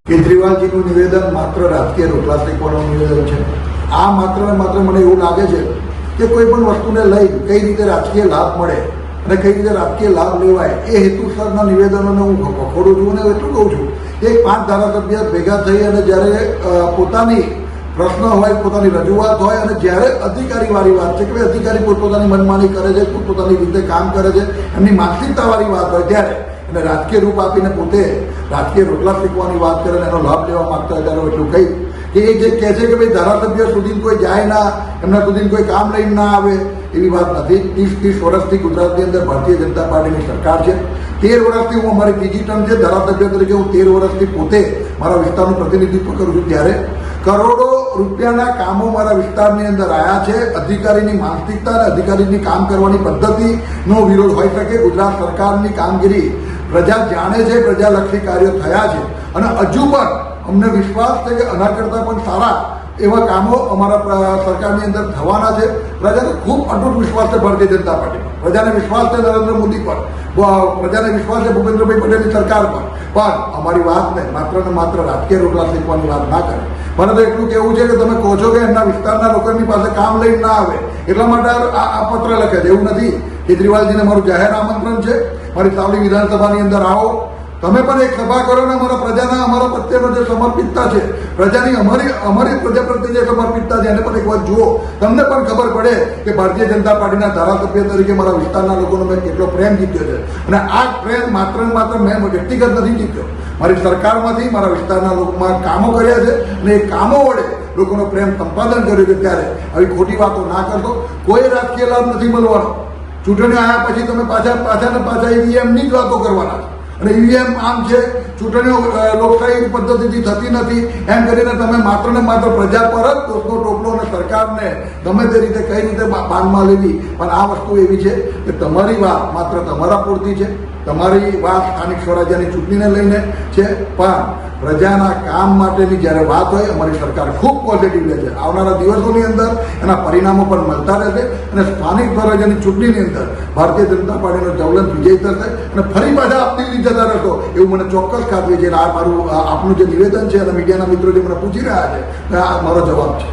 કેજરીવાલજીનું નિવેદન માત્ર રાજકીય રોટલા શેકવાનું નિવેદન છે. આ માત્ર ને માત્ર મને એવું લાગે છે કે કોઈ પણ વસ્તુને લઈ કઈ રીતે રાજકીય લાભ મળે અને કઈ રીતે રાજકીય લાભ લેવાય એ હેતુસરના નિવેદનોને હું વખોડું છું અને એટલું કહું છું કે 5 ધારાસભ્ય ભેગા થઈ અને જ્યારે પોતાની પ્રશ્ન હોય, પોતાની રજૂઆત હોય અને જ્યારે અધિકારીવાળી વાત છે કે ભાઈ અધિકારી પોતપોતાની મનમાની કરે છે, પોતપોતાની રીતે કામ કરે છે, એમની માનસિકતાવાળી વાત હોય ત્યારે અને રાજકીય રૂપ આપીને પોતે રાજકીય રોટલા શીખવાની વાત કરે અને એનો લાભ લેવા માંગતા હોય ત્યારે એટલું કહી કે એ જે કહે છે કે ભાઈ ધારાસભ્ય સુધી કોઈ જાય ના, એમના સુધી કોઈ કામ લઈને ના આવે, એવી વાત નથી. 30 વર્ષથી ગુજરાતની અંદર ભારતીય જનતા પાર્ટીની સરકાર છે. 13 વર્ષથી હું અમારી ત્રીજી ટર્મ છે ધારાસભ્ય તરીકે, હું 13 વર્ષથી પોતે મારા વિસ્તારનું પ્રતિનિધિત્વ કરું છું ત્યારે કરોડો રૂપિયાના કામો મારા વિસ્તારની અંદર આવ્યા છે. અધિકારીની માનસિકતા અને અધિકારીની કામ કરવાની પદ્ધતિનો વિરોધ હોઈ શકે. ગુજરાત સરકારની કામગીરી પ્રજા જાણે છે, પ્રજાલક્ષી કાર્યો થયા છે અને હજુ પણ અમને વિશ્વાસ છે કે આના કરતાં પણ સારા એવા કામો અમારા સરકારની અંદર થવાના છે. પ્રજાને ખૂબ અટૂટ વિશ્વાસ છે ભારતીય જનતા પાર્ટી પર, પ્રજાને વિશ્વાસ છે નરેન્દ્ર મોદી પર, પ્રજાને વિશ્વાસ છે ભૂપેન્દ્રભાઈ પટેલની સરકાર પર. પણ અમારી વાતને માત્ર ને માત્ર રાજકીય રોટલા શીખવાની વાત ના કરે. મને તો એટલું કહેવું છે કે તમે કહો છો કે એમના વિસ્તારના લોકોની પાસે કામ લઈને ના આવે એટલા માટે આ પત્ર લખે છે, એવું નથી. કેજરીવાલજીને મારું જાહેર આમંત્રણ છે, મારી સાવલી વિધાનસભાની અંદર આવો, તમે પણ એક સભા કરો ને અમારા પ્રજાના અમારા પ્રત્યેનો જે સમર્પિતતા છે, પ્રજાની અમારી પ્રજા પ્રત્યે જે સમર્પિતતા છે એને પણ એક વાત જુઓ. તમને પણ ખબર પડે કે ભારતીય જનતા પાર્ટીના ધારાસભ્ય તરીકે મારા વિસ્તારના લોકોનો મેં કેટલો પ્રેમ જીત્યો છે. અને આ પ્રેમ માત્ર ને માત્ર મેં વ્યક્તિગત નથી જીત્યો, મારી સરકારમાંથી મારા વિસ્તારના લોકોમાં કામો કર્યા છે અને એ કામો વડે લોકોનો પ્રેમ સંપાદન કર્યું છે. ત્યારે આવી ખોટી વાતો ના કરશો. કોઈ રાજકીય લાભ નથી મળવાનો. ચૂંટણી આવ્યા પછી તમે પાછા ઈવીએમની જ વાતો કરવાના છે અને ઈવીએમ આમ છે, ચૂંટણીઓ લોકશાહી પદ્ધતિથી થતી નથી એમ કરીને તમે માત્ર ને માત્ર પ્રજા પર જ દોષનો ટોપલો અને સરકારને ગમે તે રીતે કઈ રીતે બાનમાં લેવી. પણ આ વસ્તુ એવી છે કે તમારી વાત માત્ર તમારા પૂરતી છે, તમારી વાત સ્થાનિક સ્વરાજ્યની ચૂંટણીને લઈને છે, પણ પ્રજાના કામ માટેની જ્યારે વાત હોય અમારી સરકાર ખૂબ પોઝિટિવ લે છે. આવનારા દિવસોની અંદર એના પરિણામો પણ મળતા રહેશે અને સ્થાનિક સ્વરાજ્યની ચૂંટણીની અંદર ભારતીય જનતા પાર્ટીનો જ્વલંત વિજય થશે અને ફરી પાછા આપ દિલ્હી જતા રહેશો એવું મને ચોક્કસ ખાતરી છે. આ મારું આપનું જે નિવેદન છે અને મીડિયાના મિત્રો જે મને પૂછી રહ્યા છે આ મારો જવાબ છે.